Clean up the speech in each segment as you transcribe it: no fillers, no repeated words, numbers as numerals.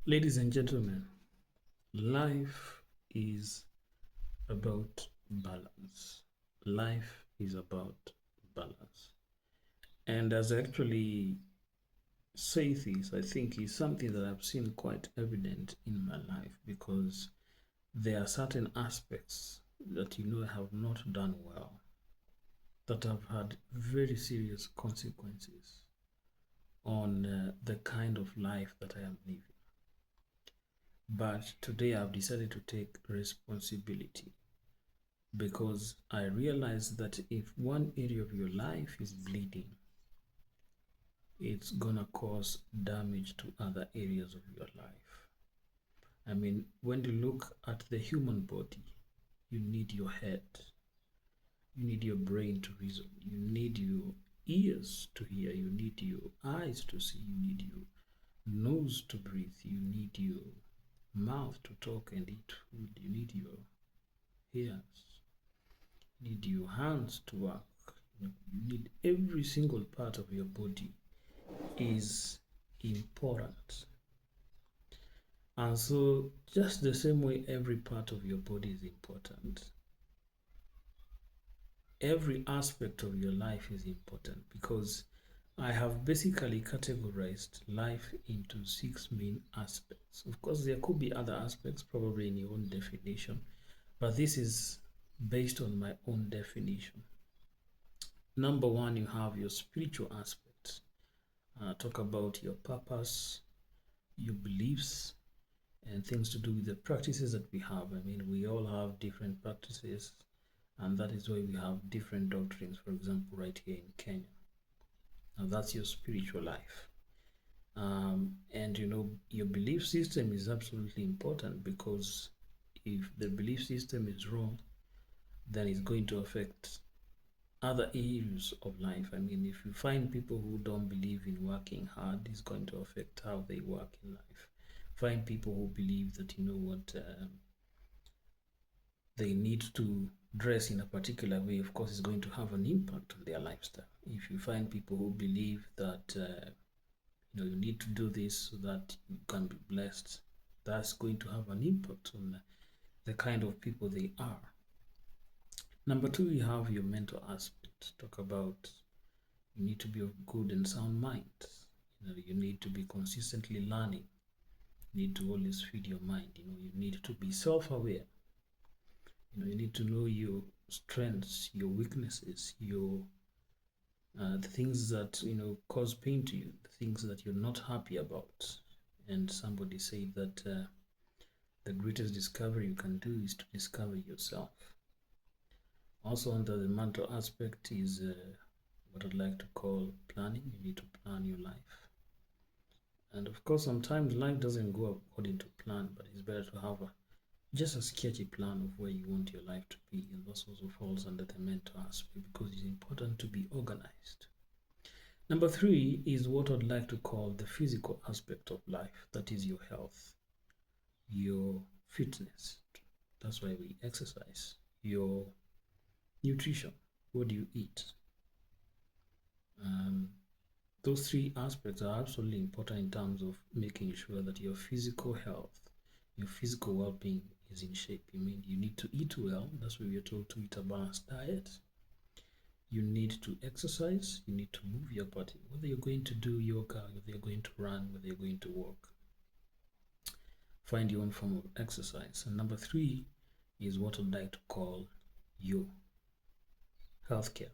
Ladies and gentlemen, life is about balance. Life is about balance. And as I actually say this, I think is something that I've seen quite evident in my life because there are certain aspects that have not done well, that have had very serious consequences on the kind of life that I am living. But today I've decided to take responsibility because I realize that if one area of your life is bleeding, it's gonna cause damage to other areas of your life. I mean, when you look at the human body, you need your head, you need your brain to reason, you need your ears to hear, you need your eyes to see, you need your nose to breathe, you need your mouth to talk and eat food, you need your ears, you need your hands to work. You need every single part of your body is important. And so, just the same way every part of your body is important, every aspect of your life is important because I have basically categorized life into 6 main aspects. Of course, there could be other aspects, probably in your own definition, but this is based on my own definition. Number one, you have your spiritual aspect. Talk about your purpose, your beliefs, and things to do with the practices that we have. I mean, we all have different practices, and that is why we have different doctrines, for example, right here in Kenya. Now, that's your spiritual life. And your belief system is absolutely important because if the belief system is wrong, then it's going to affect other areas of life. I mean, if you find people who don't believe in working hard, it's going to affect how they work in life. Find people who believe that they need to dress in a particular way, of course, it's going to have an impact on their lifestyle. If you find people who believe that you need to do this so that you can be blessed, that's going to have an impact on the kind of people they are. Number two, you have your mental aspect. Talk about you need to be of good and sound mind. You need to be consistently learning. You need to always feed your mind. You need to be self-aware. You need to know your strengths, your weaknesses, your the things that cause pain to you, the things that you're not happy about. And somebody said that the greatest discovery you can do is to discover yourself. Also, under the mental aspect is what I'd like to call planning. You need to plan your life. And of course, sometimes life doesn't go according to plan, but it's better to have just a sketchy plan of where you want your life to be. And this also falls under the mental aspect because it's important to be organized. Number three is what I'd like to call the physical aspect of life. That is your health, your fitness. That's why we exercise. Your nutrition. What do you eat? Those three aspects are absolutely important in terms of making sure that your physical health, your physical well-being is in shape. I mean, you need to eat well. That's why we are told to eat a balanced diet. You need to exercise. You need to move your body. Whether you're going to do yoga, whether you're going to run, whether you're going to walk, find your own form of exercise. And number three is what I'd like to call your healthcare.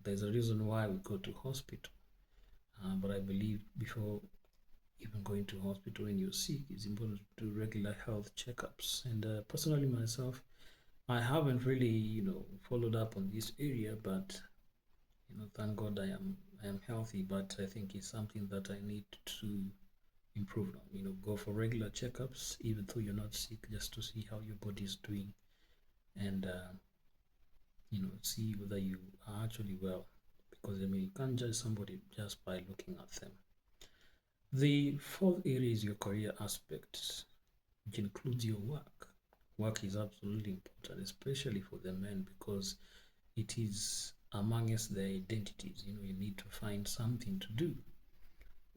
There's a reason why we go to hospital. But I believe before even going to hospital when you're sick, it's important to do regular health checkups. And personally myself, I haven't really, followed up on this area, but thank God I am healthy. But I think it's something that I need to improve on. Go for regular checkups, even though you're not sick, just to see how your body is doing, and see whether you are actually well. Because you can't judge somebody just by looking at them. The fourth area is your career aspect, which includes your work. Work is absolutely important, especially for the men, because it is amongst their identities. You need to find something to do.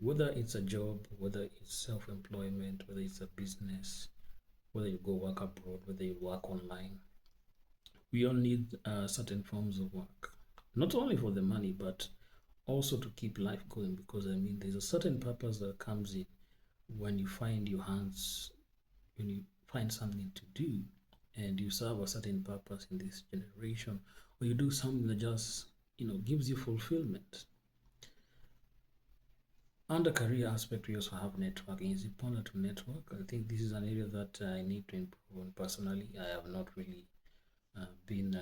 Whether it's a job, whether it's self-employment, whether it's a business, whether you go work abroad, whether you work online, we all need certain forms of work, not only for the money, but also to keep life going. Because I mean, there's a certain purpose that comes in when you find your hands, when you find something to do, and you serve a certain purpose in this generation, or you do something that just gives you fulfillment. Under career aspect, we also have networking. It's important to network. I think this is an area that I need to improve on personally. I have not really been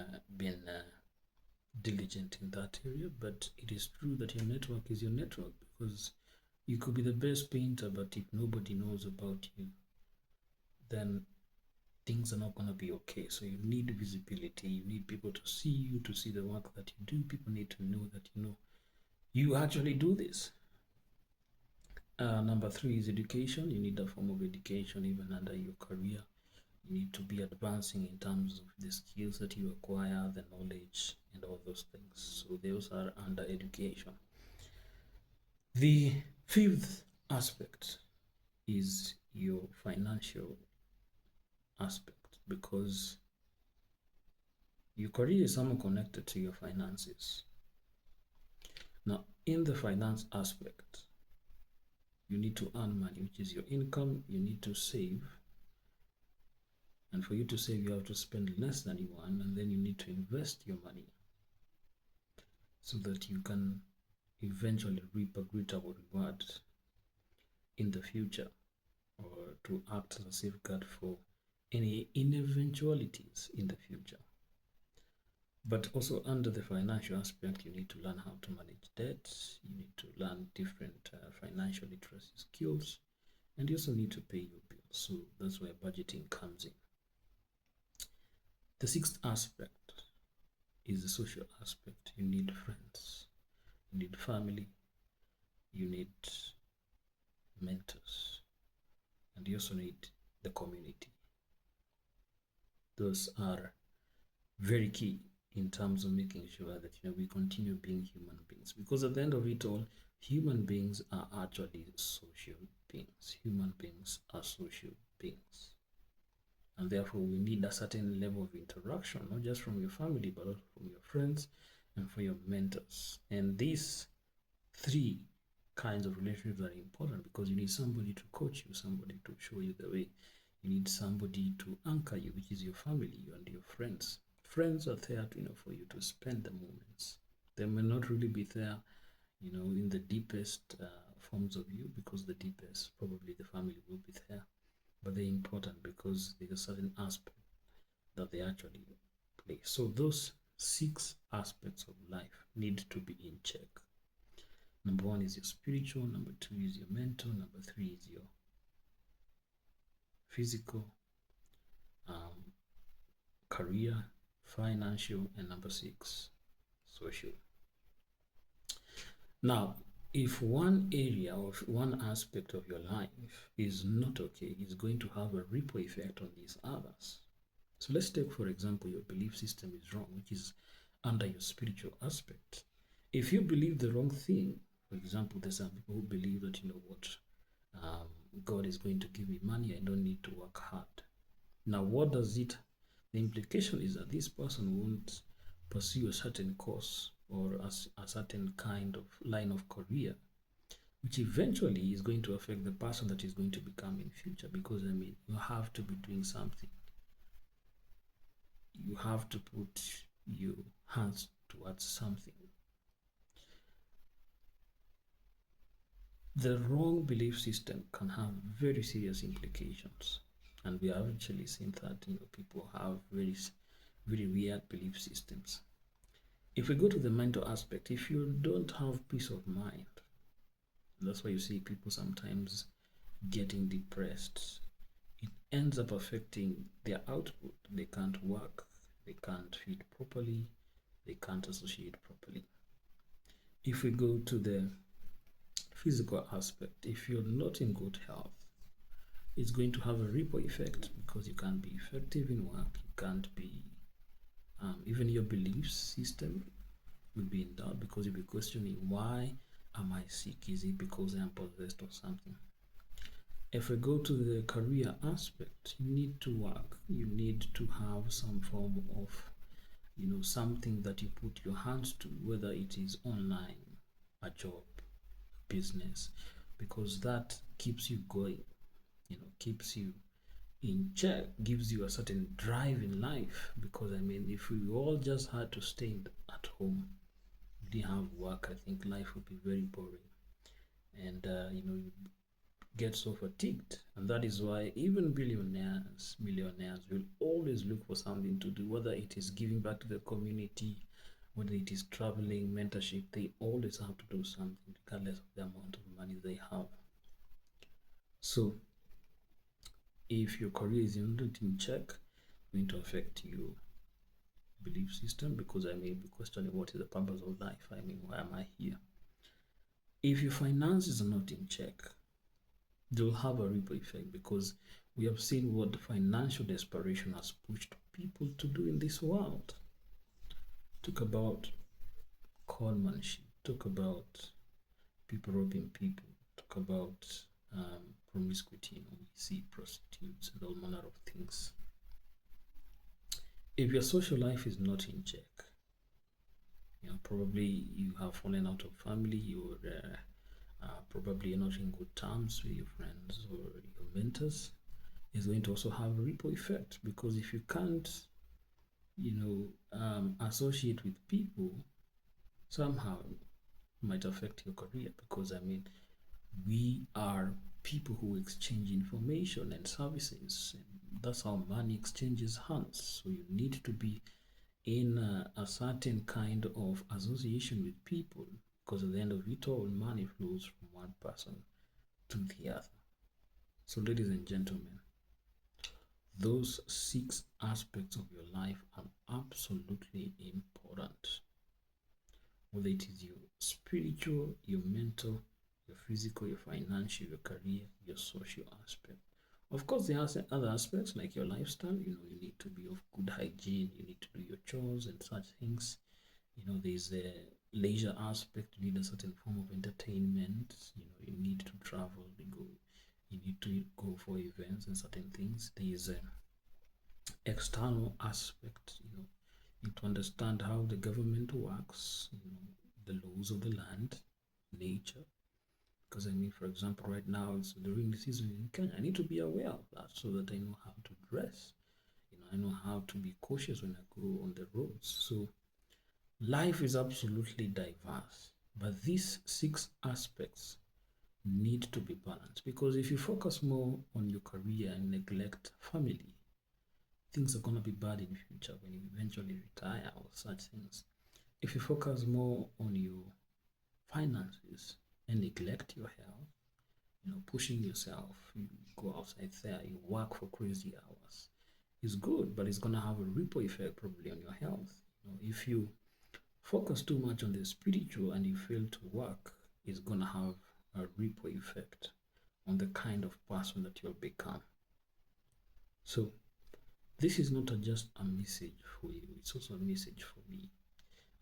diligent in that area, but it is true that your network is your network, because you could be the best painter, but if nobody knows about you, then things are not going to be okay. So you need visibility. You need people to see you, to see the work that you do. People need to know that you actually do this. Number 3 is education. You need a form of education even under your career. You need to be advancing in terms of the skills that you acquire, the knowledge, and all those things. So those are under education. The 5th aspect is your financial aspect, because your career is somehow connected to your finances. Now, in the finance aspect, you need to earn money, which is your income. You need to save. And for you to save, you have to spend less than you earn, and then you need to invest your money so that you can eventually reap a greater reward in the future, or to act as a safeguard for any eventualities in the future. But also under the financial aspect, you need to learn how to manage debt. You need to learn different financial literacy skills, and you also need to pay your bills. So that's where budgeting comes in. The 6th aspect is the social aspect. You need friends, you need family, you need mentors, and you also need the community. Those are very key in terms of making sure that we continue being human beings, because at the end of it all, human beings are actually social beings. Human beings are social beings, and therefore we need a certain level of interaction, not just from your family, but also from your friends and from your mentors. And these 3 kinds of relationships are important, because you need somebody to coach you, somebody to show you the way. You need somebody to anchor you, which is your family and your friends. Friends are there for you to spend the moments. They may not really be there in the deepest forms of you, because the deepest probably the family will be there, but they're important because there's a certain aspect that they actually play. So those 6 aspects of life need to be in check. Number 1 is your spiritual, number 2 is your mental, number 3 is your physical, career, financial, and number 6, social. Now, if one area or one aspect of your life is not okay, it's going to have a ripple effect on these others. So let's take, for example, your belief system is wrong, which is under your spiritual aspect. If you believe the wrong thing, for example, there's some people who believe that, God is going to give me money, I don't need to work hard. Now, what does it, the implication is that this person won't pursue a certain course or a certain kind of line of career, which eventually is going to affect the person that is going to become in future. Because you have to be doing something. You have to put your hands towards something. The wrong belief system can have very serious implications, and we have actually seen that people have very, very weird belief systems. If we go to the mental aspect, if you don't have peace of mind, that's why you see people sometimes getting depressed. It ends up affecting their output. They can't work, they can't feed properly, they can't associate properly. If we go to the physical aspect, if you're not in good health, it's going to have a ripple effect, because you can't be effective in work, you can't be, even your belief system will be in doubt, because you'll be questioning, why am I sick? Is it because I am possessed or something? If we go to the career aspect, you need to work. You need to have some form of, something that you put your hands to, whether it is online, a job, business, because that keeps you going, keeps you in check, gives you a certain drive in life. Because if we all just had to stay at home, didn't have work, I think life would be very boring. And you get so fatigued. And that is why even millionaires will always look for something to do, whether it is giving back to the community, whether it is traveling, mentorship. They always have to do something regardless of the amount of money they have. So if your career is not in check, it's going to affect your belief system, because I may be questioning what is the purpose of life. Why am I here? If your finances are not in check, they'll have a ripple effect, because we have seen what financial desperation has pushed people to do in this world. Talk about conmanship, talk about people robbing people, talk about promiscuity. We see prostitutes and all manner of things. If your social life is not in check, probably you have fallen out of family, you're probably not in good terms with your friends or your mentors, is going to also have a ripple effect. Because if you can't, associate with people, somehow it might affect your career. Because we are people who exchange information and services, and that's how money exchanges hands. So you need to be in a certain kind of association with people, because at the end of it all, money flows from one person to the other. So ladies and gentlemen, those 6 aspects of your life are absolutely important, whether it is your spiritual, your mental, your physical, your financial, your career, your social aspect. Of course, there are other aspects like your lifestyle. You need to be of good hygiene, you need to do your chores and such things. There's a leisure aspect. You need a certain form of entertainment. You need to travel, you need to go for events and certain things. There's a external aspect. You need to understand how the government works, the laws of the land, nature. Because for example, right now it's during the season in Kenya, I need to be aware of that so that I know how to dress. I know how to be cautious when I go on the roads. So life is absolutely diverse, but these 6 aspects need to be balanced. Because if you focus more on your career and neglect family, things are going to be bad in the future when you eventually retire or such things. If you focus more on your finances and neglect your health, pushing yourself, you go outside there, you work for crazy hours, it's good, but it's going to have a ripple effect probably on your health. If you focus too much on the spiritual and you fail to work, it's going to have a ripple effect on the kind of person that you'll become. So this is not just a message for you, it's also a message for me.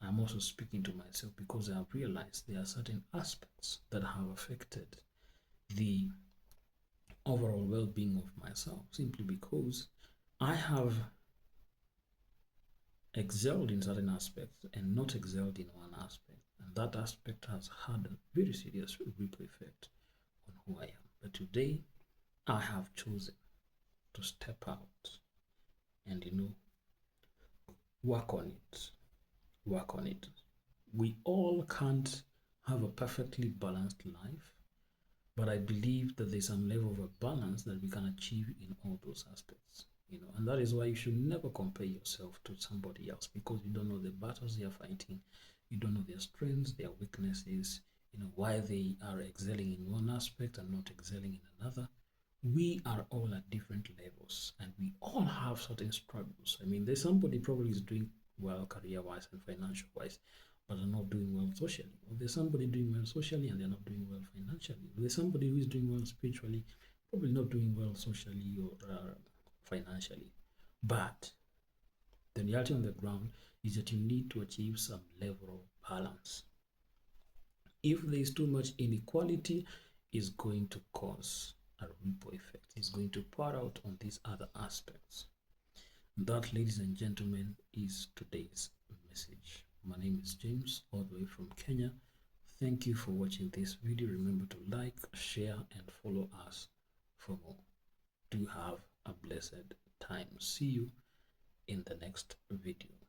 I'm also speaking to myself, because I have realized there are certain aspects that have affected the overall well-being of myself, simply because I have excelled in certain aspects and not excelled in one aspect, and that aspect has had a very serious ripple effect on who I am. But today I have chosen to step out and work on it. We all can't have a perfectly balanced life, but I believe that there's some level of a balance that we can achieve in all those aspects. And that is why you should never compare yourself to somebody else, because you don't know the battles they are fighting, you don't know their strengths, their weaknesses, why they are excelling in one aspect and not excelling in another. We are all at different levels, and we all have certain struggles. There's somebody probably is doing well career-wise and financial-wise, but are not doing well socially. Or there's somebody doing well socially and they're not doing well financially. Or there's somebody who is doing well spiritually, probably not doing well socially or financially. But the reality on the ground is that you need to achieve some level of balance. If there is too much inequality, it's going to cause a ripple effect. It's going to pour out on these other aspects. That, ladies and gentlemen, is today's message. My name is James, all the way from Kenya. Thank you for watching this video. Remember to like, share, and follow us for more. Do have a blessed time. See you in the next video.